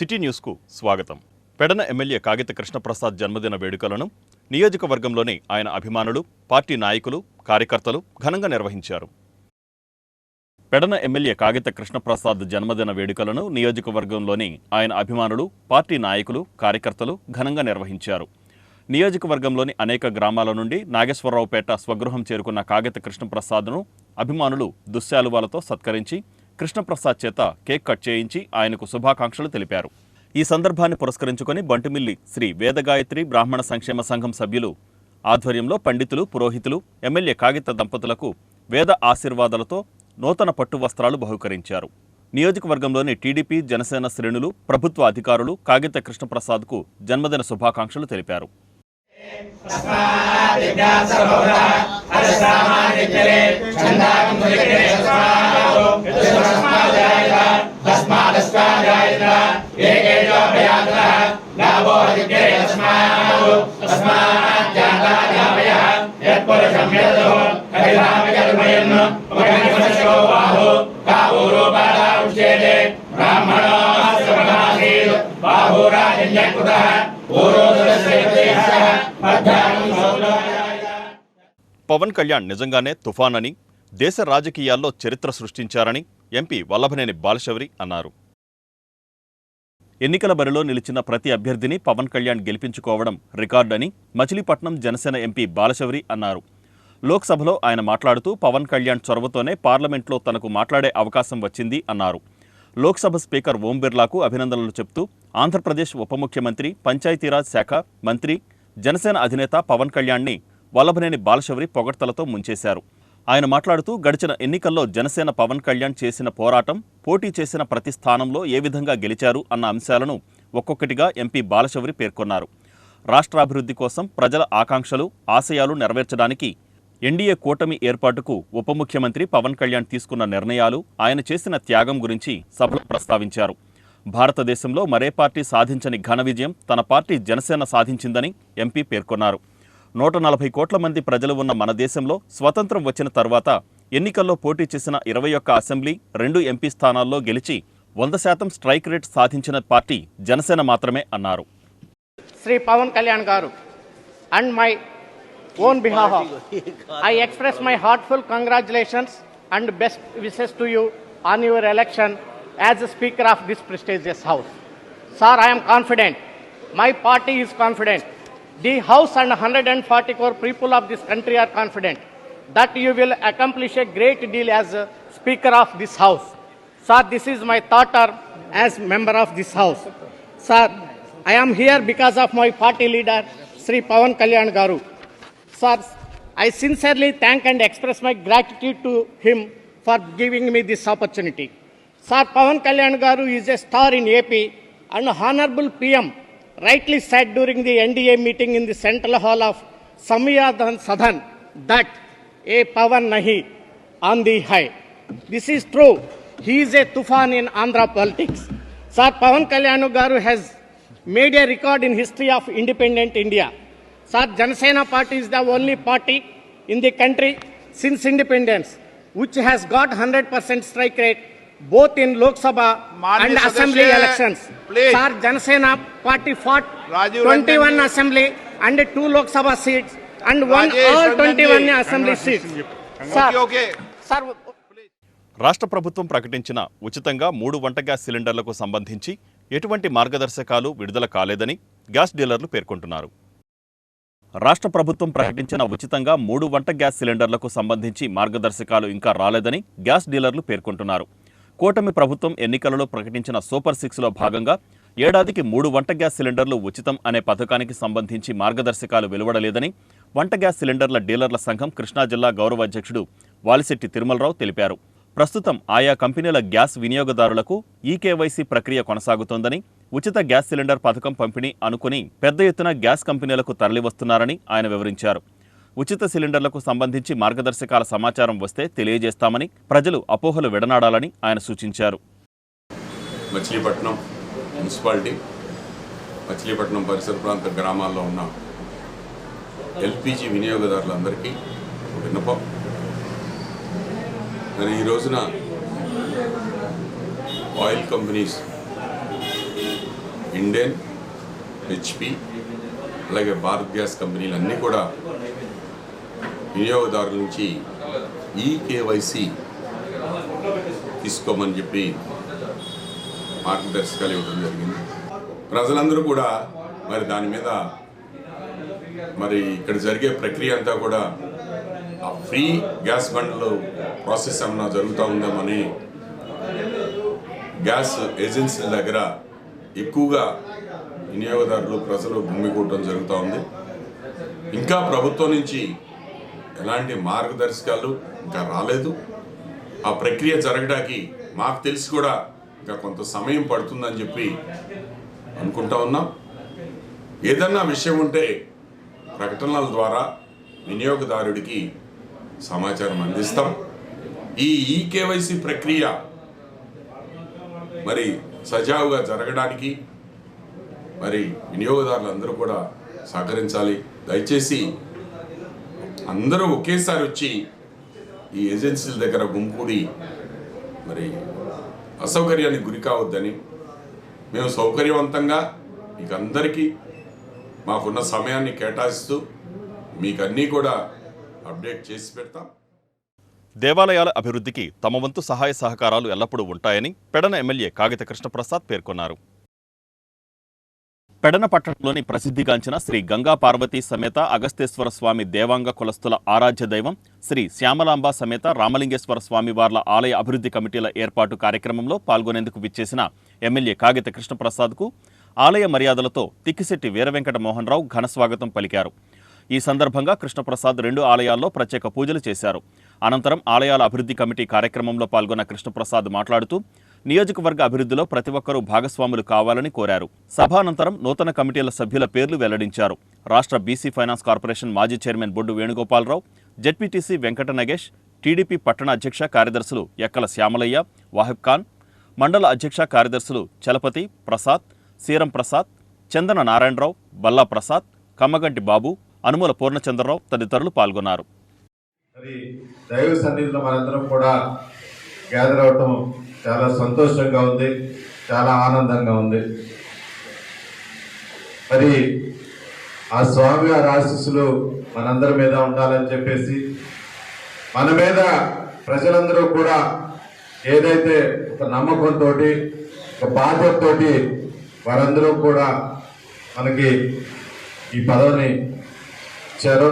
City న్యూస్కు స్వాగతం. Pedana MLA కాగిత కృష్ణప్రసాద్ జన్మదిన వేడుకలను నియోజకవర్గంలోని ఆయన అభిమానులు, పార్టీ నాయకులు, కార్యకర్తలు ఘనంగా నిర్వహించారు. పెడన ఎమ్మెల్యే కాగిత కృష్ణప్రసాద్ జన్మదిన వేడుకలను నియోజకవర్గంలోని ఆయన అభిమానులు, పార్టీ నాయకులు, కార్యకర్తలు ఘనంగా నిర్వహించారు. నియోజకవర్గంలోని అనేక గ్రామాల నుండి నాగేశ్వరరావుపేట స్వగృహం చేరుకున్న కాగిత కృష్ణప్రసాద్ను అభిమానులు దుశ్శాలువాలతో సత్కరించి కృష్ణప్రసాద్ చేత కేక్ కట్ చేయించి ఆయనకు శుభాకాంక్షలు తెలిపారు. ఈ సందర్భాన్ని పురస్కరించుకొని బంటుమిల్లి శ్రీ వేదగాయత్రి బ్రాహ్మణ సంక్షేమ సంఘం సభ్యులు ఆధ్వర్యంలో పండితులు, పురోహితులు ఎమ్మెల్యే కాగిత దంపతులకు వేద ఆశీర్వాదాలతో నూతన పట్టు వస్త్రాలు బహుకరించారు. నియోజకవర్గంలోని టీడీపీ, జనసేన శ్రేణులు, ప్రభుత్వ అధికారులు కాగిత కృష్ణప్రసాద్కు జన్మదిన శుభాకాంక్షలు తెలిపారు. పవన్ కళ్యాణ్ నిజంగానే తుఫాన్ అని, దేశ రాజకీయాల్లో చరిత్ర సృష్టించారని ఎంపీ వల్లభనేని బాలశౌరి అన్నారు. ఎన్నికల బరిలో నిలిచిన ప్రతి అభ్యర్థిని పవన్ కళ్యాణ్ గెలిపించుకోవడం రికార్డని మచిలీపట్నం జనసేన ఎంపీ బాలశౌరి అన్నారు. లోక్సభలో ఆయన మాట్లాడుతూ పవన్ కళ్యాణ్ చొరవతోనే పార్లమెంట్లో తనకు మాట్లాడే అవకాశం వచ్చింది అన్నారు. లోక్సభ స్పీకర్ ఓం బిర్లాకు అభినందనలు చెప్తూ ఆంధ్రప్రదేశ్ ఉప ముఖ్యమంత్రి, పంచాయతీరాజ్ శాఖ మంత్రి, జనసేన అధినేత పవన్ కళ్యాణ్ని వల్లభనేని బాలశౌరి పొగడ్తలతో ముంచేశారు. ఆయన మాట్లాడుతూ గడిచిన ఎన్నికల్లో జనసేన పవన్ కళ్యాణ్ చేసిన పోరాటం, పోటీ చేసిన ప్రతి స్థానంలో ఏ విధంగా గెలిచారు అన్న అంశాలను ఒక్కొక్కటిగా ఎంపీ బాలశౌరి పేర్కొన్నారు. రాష్ట్రాభివృద్ధి కోసం ప్రజల ఆకాంక్షలు, ఆశయాలు నెరవేర్చడానికి ఎన్డీఏ కూటమి ఏర్పాటుకు ఉప ముఖ్యమంత్రి పవన్ కళ్యాణ్ తీసుకున్న నిర్ణయాలు, ఆయన చేసిన త్యాగం గురించి సభలో ప్రస్తావించారు. భారతదేశంలో మరే పార్టీ సాధించని ఘన విజయం తన పార్టీ జనసేన సాధించిందని ఎంపీ పేర్కొన్నారు. 140 కోట్ల మంది ప్రజలు ఉన్న మన దేశంలో స్వతంత్రం వచ్చిన తర్వాత ఎన్నికల్లో పోటీ చేసిన 21 అసెంబ్లీ, 2 ఎంపీ స్థానాల్లో గెలిచి 100% స్ట్రైక్ రేట్ సాధించిన పార్టీ జనసేన మాత్రమే అన్నారు. శ్రీ పవన్ కళ్యాణ్ గారు, and my own behalf, I express my heartfelt congratulations and best wishes to you on your election as the Speaker of this prestigious House. Sir, I am confident, my party is confident, the House and 140 crore people of this country are confident that you will accomplish a great deal as a Speaker of this House. Sir, this is my third term as member of this House. Sir, I am here because of my party leader, Sri Pawan Kalyan Garu. Sir, I sincerely thank and express my gratitude to him for giving me this opportunity. Sir, Pawan Kalyan Garu is a star in AP, and Honorable PM rightly said during the NDA meeting in the Central Hall of Samyadan Sadhan that a Pawan nahi on the high. This is true. He is a tufan in Andhra politics. Sir, Pawan Kalyan Garu has made a record in history of independent India. Sir, Janasena party is the only party in the country since independence which has got 100% strike rate both in Lok Sabha and Assembly elections. Please. Sir, Janasena party fought 21 Assembly and 2 Lok Sabha seats and won all 21 Assembly seats. Sir, sir, రాష్ట్ర ప్రభుత్వం ప్రకటించిన ఉచితంగా 3 వంట gas సిలిండర్లకు సంబంధించి ఎటువంటి మార్గదర్శకాలు విడుదల కాలేదని గ్యాస్ డీలర్లు పేర్కొంటున్నారు. రాష్ట్ర ప్రభుత్వం ప్రకటించిన ఉచితంగా 3 వంట గ్యాస్ సిలిండర్లకు సంబంధించి మార్గదర్శకాలు ఇంకా రాలేదని గ్యాస్ డీలర్లు పేర్కొంటున్నారు. కూటమి ప్రభుత్వం ఎన్నికలలో ప్రకటించిన సూపర్ 6లో భాగంగా ఏడాదికి 3 వంట గ్యాస్ సిలిండర్లు ఉచితం అనే పథకానికి సంబంధించి మార్గదర్శకాలు వెలువడలేదని వంట గ్యాస్ సిలిండర్ల డీలర్ల సంఘం కృష్ణా జిల్లా గౌరవ అధ్యక్షుడు వాలిశెట్టి తిరుమలరావు తెలిపారు. ప్రస్తుతం ఆయా కంపెనీల గ్యాస్ వినియోగదారులకు ఈకేవైసీ ప్రక్రియ కొనసాగుతోందని, ఉచిత గ్యాస్ సిలిండర్ పథకం పంపిణీ అనుకుని పెద్ద ఎత్తున గ్యాస్ కంపెనీలకు తరలివస్తున్నారని ఆయన వివరించారు. ఉచిత సిలిండర్లకు సంబంధించి మార్గదర్శకాల సమాచారం వస్తే తెలియజేస్తామని, ప్రజలు అపోహలు విడనాడాలని ఆయన సూచించారు. మచిలీపట్నం మున్సిపాలిటీ, మచిలీపట్నం పరిసర ప్రాంత గ్రామాల్లో ఉన్న ఎల్పిజి వినియోగదారులందరికీ విన్నపం. మరి ఈ రోజున ఆయిల్ కంపెనీస్ ఇండేన్, హెచ్పి, అలాగే భారత్ గ్యాస్ కంపెనీలు అన్నీ కూడా వినియోగదారుల నుంచి ఈకేవైసీ తీసుకోమని చెప్పి మార్గదర్శకాలు ఇవ్వడం జరిగింది. ప్రజలందరూ కూడా మరి దాని మీద మరి ఇక్కడ జరిగే ప్రక్రియ అంతా కూడా ఆ ఫ్రీ గ్యాస్ బండ్లు ప్రాసెస్ ఏమన్నా జరుగుతూ ఉందామని గ్యాస్ ఏజెన్సీల దగ్గర ఎక్కువగా వినియోగదారులు ప్రజలు గుమ్మికూడటం జరుగుతూ ఉంది. ఇంకా ప్రభుత్వం నుంచి ఎలాంటి మార్గదర్శకాలు ఇంకా రాలేదు. ఆ ప్రక్రియ జరగడానికి మాకు తెలిసి కూడా ఇంకా కొంత సమయం పడుతుందని చెప్పి అనుకుంటా ఉన్నాం. ఏదన్నా విషయం ఉంటే ప్రకటనల ద్వారా వినియోగదారుడికి సమాచారం అందిస్తాం. ఈ ఈకేవైసీ ప్రక్రియ మరి సజావుగా జరగడానికి మరి వినియోగదారులందరూ కూడా సహకరించాలి. దయచేసి అందరూ ఒకేసారి వచ్చి ఈ ఏజెన్సీల దగ్గర గుంపుడి మరి అసౌకర్యానికి గురి కావద్దని, మేము సౌకర్యవంతంగా మీకు అందరికీ మాకున్న సమయాన్ని కేటాయిస్తూ మీకు అన్నీ కూడా అప్డేట్ చేసి పెడతాం. దేవాలయాల అభివృద్ధికి తమ వంతు సహాయ సహకారాలు ఎల్లప్పుడూ ఉంటాయని పెడన ఎమ్మెల్యే కాగిత కృష్ణప్రసాద్ పేర్కొన్నారు. పెడన పట్టణంలోని ప్రసిద్ధిగాంచిన శ్రీ గంగా పార్వతీ సమేత అగస్తేశ్వర స్వామి దేవాంగ కులస్తుల ఆరాధ్య దైవం శ్రీ శ్యామలాంబ సమేత రామలింగేశ్వర స్వామివార్ల ఆలయ అభివృద్ధి కమిటీల ఏర్పాటు కార్యక్రమంలో పాల్గొనేందుకు విచ్చేసిన ఎమ్మెల్యే కాగిత కృష్ణప్రసాద్కు ఆలయ మర్యాదలతో తిక్కిశెట్టి వీరవెంకట మోహన్ రావు ఘనస్వాగతం పలికారు. ఈ సందర్భంగా కృష్ణప్రసాద్ 2 ఆలయాల్లో ప్రత్యేక పూజలు చేశారు. అనంతరం ఆలయాల అభివృద్ధి కమిటీ కార్యక్రమంలో పాల్గొన్న కృష్ణప్రసాద్ మాట్లాడుతూ నియోజకవర్గ అభివృద్ధిలో ప్రతి ఒక్కరూ భాగస్వాములు కావాలని కోరారు. సభానంతరం నూతన కమిటీల సభ్యుల పేర్లు వెల్లడించారు. రాష్ట్ర బీసీ ఫైనాన్స్ కార్పొరేషన్ మాజీ చైర్మన్ బొడ్డు వేణుగోపాలరావు, జెడ్పీటీసీ వెంకట నగేష్, టీడీపీ పట్టణ అధ్యక్ష కార్యదర్శులు ఎక్కల శ్యామలయ్య, వాహిబ్ ఖాన్, మండల అధ్యక్ష కార్యదర్శులు చలపతి ప్రసాద్, సీరం ప్రసాద్, చందన నారాయణరావు, బల్లా ప్రసాద్, కమ్మగంటి బాబు, అనుమల పూర్ణచంద్రరావు తదితరులు పాల్గొన్నారు. మరి దైవ సన్నిధిలో మనందరం కూడా గ్యాదర్ అవటం చాలా సంతోషంగా ఉంది, చాలా ఆనందంగా ఉంది. మరి ఆ స్వామి వారి ఆశీస్సులు మనందరి మీద ఉండాలని చెప్పేసి, మన మీద ప్రజలందరూ కూడా ఏదైతే ఒక నమ్మకంతో, ఒక బాధ్యతతోటి వారందరూ కూడా మనకి ఈ పదవిని ఇచ్చారో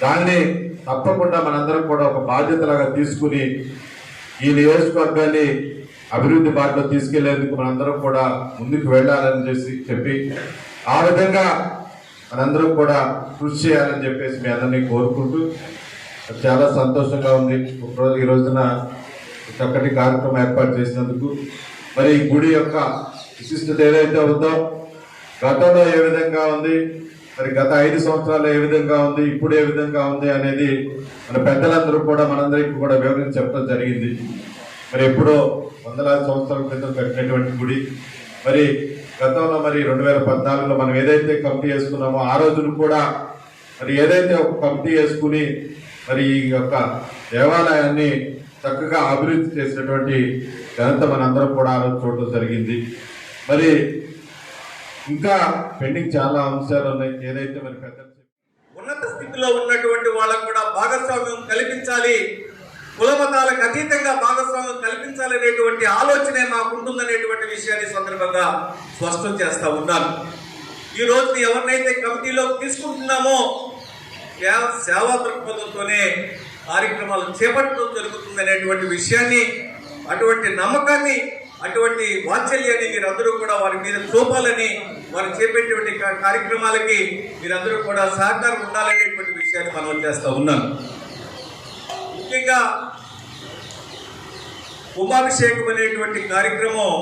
దాన్ని తప్పకుండా మనందరం కూడా ఒక బాధ్యతలాగా తీసుకుని ఈ నియోజకవర్గాన్ని అభివృద్ధి బాటలో తీసుకెళ్లేందుకు మనందరం కూడా ముందుకు వెళ్ళాలని చెప్పి ఆ విధంగా మనందరం కూడా కృషి చేయాలని చెప్పేసి మీ అందరినీ కోరుకుంటూ చాలా సంతోషంగా ఉంది. ఈ రోజున చక్కటి కార్యక్రమం ఏర్పాటు చేసినందుకు. మరి ఈ గుడి యొక్క విశిష్టత ఏదైతే ఉందో, గతంలో ఏ విధంగా ఉంది, మరి గత 5 సంవత్సరాలు ఏ విధంగా ఉంది, ఇప్పుడు ఏ విధంగా ఉంది అనేది మన పెద్దలందరూ కూడా మనందరికీ కూడా వివరించి చెప్పడం జరిగింది. మరి ఎప్పుడో వందలాది సంవత్సరాల క్రితం కట్టినటువంటి గుడి, మరి గతంలో మరి 2014లో మనం ఏదైతే కమిటీ వేసుకున్నామో ఆ రోజును కూడా మరి ఏదైతే ఒక కమిటీ వేసుకుని మరి ఈ యొక్క దేవాలయాన్ని చక్కగా అభివృద్ధి చేసినటువంటి ఘనత మనందరం కూడా ఆ రోజు చూడటం జరిగింది. మరి ఇంకా పెండింగ్ చాలా అంశాలు ఉన్నాయి. ఏదైతే మరి పెద్దలు ఉన్నత స్థితిలో ఉన్నటువంటి వాళ్ళకు కూడా భాగస్వామ్యం కల్పించాలి, కులమతాలకు అతీతంగా భాగస్వామ్యం కల్పించాలనేటువంటి ఆలోచనే మాకుంటుందనేటువంటి విషయాన్ని సందర్భంగా స్పష్టం చేస్తా ఉన్నాను. ఈ రోజు ఎవరినైతే కమిటీలోకి తీసుకుంటున్నామో సేవా దృక్పథంతోనే కార్యక్రమాలు చేపట్టడం జరుగుతుందనేటువంటి విషయాన్ని, అటువంటి నమ్మకాన్ని, అటువంటి వాత్సల్యాన్ని మీరందరూ కూడా వారి మీద చూపాలని, వారు చేపట్టేటువంటి కార్యక్రమాలకి మీరందరూ కూడా సహకారం ఉండాలనేటువంటి విషయాన్ని మనం చేస్తూ ఉన్నాను. ముఖ్యంగా కుంభాభిషేకం అనేటువంటి కార్యక్రమం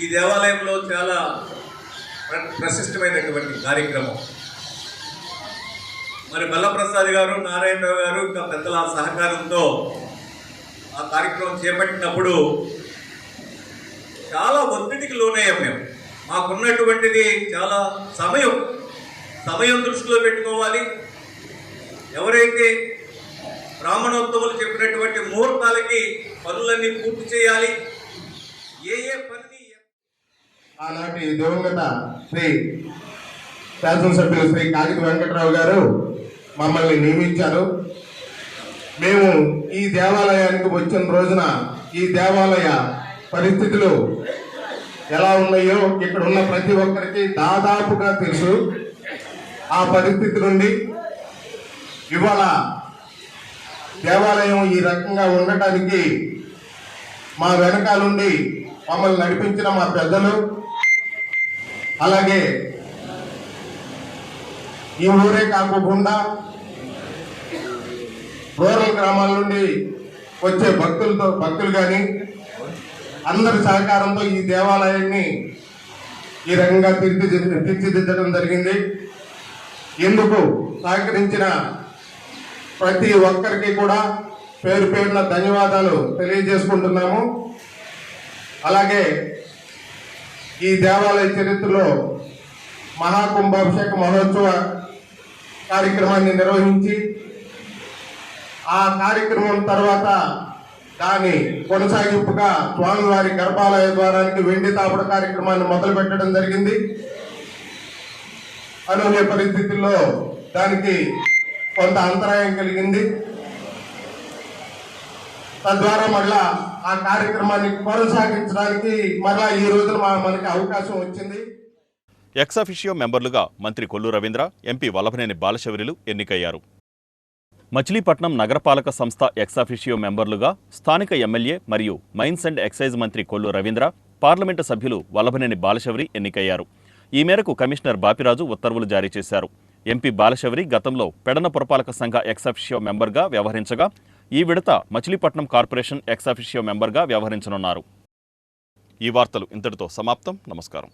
ఈ దేవాలయంలో చాలా ప్రశస్తమైనటువంటి కార్యక్రమం. మరి బల్లప్రసాద్ గారు, నారాయణరావు గారు, ఇంకా పెద్దల సహకారంతో ఆ కార్యక్రమం చేపట్టినప్పుడు చాలా ఒత్తిడికి లోనయ్యాం. మేము మాకున్నటువంటిది చాలా సమయం దృష్టిలో పెట్టుకోవాలి. ఎవరైతే బ్రాహ్మణోత్తములు చెప్పినటువంటి ముహూర్తాలకి పనులన్నీ పూర్తి చేయాలి. ఏ పనిని ఆనాటి దివంగత శ్రీ శాసనసభ్యులు శ్రీ కాగిత వెంకటరావు గారు మమ్మల్ని నియమించారు. మేము ఈ దేవాలయానికి వచ్చిన రోజున ఈ దేవాలయ పరిస్థితులు ఎలా ఉన్నాయో ఇక్కడ ఉన్న ప్రతి ఒక్కరికి దాదాపుగా తెలుసు. ఆ పరిస్థితి నుండి ఇవాళ దేవాలయం ఈ రకంగా ఉండటానికి మా వెనకాలండి మమ్మల్ని నడిపించిన మా పెద్దలు, అలాగే ఈ ఊరే కాకుండా రూరల్ గ్రామాల నుండి వచ్చే భక్తులు కానీ అందరి సహకారంతో ఈ దేవాలయాన్ని ఈ రకంగా తీర్చిదిద్దడం జరిగింది. ఇందుకు సహకరించిన ప్రతి ఒక్కరికి కూడా పేరు పేరున ధన్యవాదాలు తెలియజేసుకుంటున్నాము. అలాగే ఈ దేవాలయ చరిత్రలో మహాకుంభాభిషేక మహోత్సవ కార్యక్రమాన్ని నిర్వహించి ఆ కార్యక్రమం తర్వాత దాని కొనసాగింపుగా స్వామివారి గర్భాలయ ద్వారానికి వెండి తాపడ కార్యక్రమాన్ని మొదలు పెట్టడం జరిగింది. అనూహ్య పరిస్థితుల్లో దానికి కొంత అంతరాయం కలిగింది. తద్వారా మళ్ళా ఆ కార్యక్రమాన్ని కొనసాగించడానికి మరలా ఈ రోజున మనకి అవకాశం వచ్చింది. ఎక్సాఫిషియో మెంబర్లుగా మంత్రి కొల్లు రవీంద్ర, ఎంపీ వల్లభనేని బాలశౌరిలు ఎన్నికయ్యారు. మచిలీపట్నం నగరపాలక సంస్థ ఎక్సాఫిషియో మెంబర్లుగా స్థానిక ఎమ్మెల్యే మరియు మైన్స్ అండ్ ఎక్సైజ్ మంత్రి కొల్లు రవీంద్ర, పార్లమెంటు సభ్యులు వల్లభనేని బాలశౌరి ఎన్నికయ్యారు. ఈ మేరకు కమిషనర్ బాపిరాజు ఉత్తర్వులు జారీ చేశారు. ఎంపీ బాలశౌరి గతంలో పెడన పురపాలక సంఘ ఎక్సాఫిషియో మెంబర్గా వ్యవహరించగా ఈ విడత మచిలీపట్నం కార్పొరేషన్ ఎక్సాఫిషియో మెంబర్గా వ్యవహరించనున్నారు. ఈ వార్తలు ఇంతటితో సమాప్తం. నమస్కారం.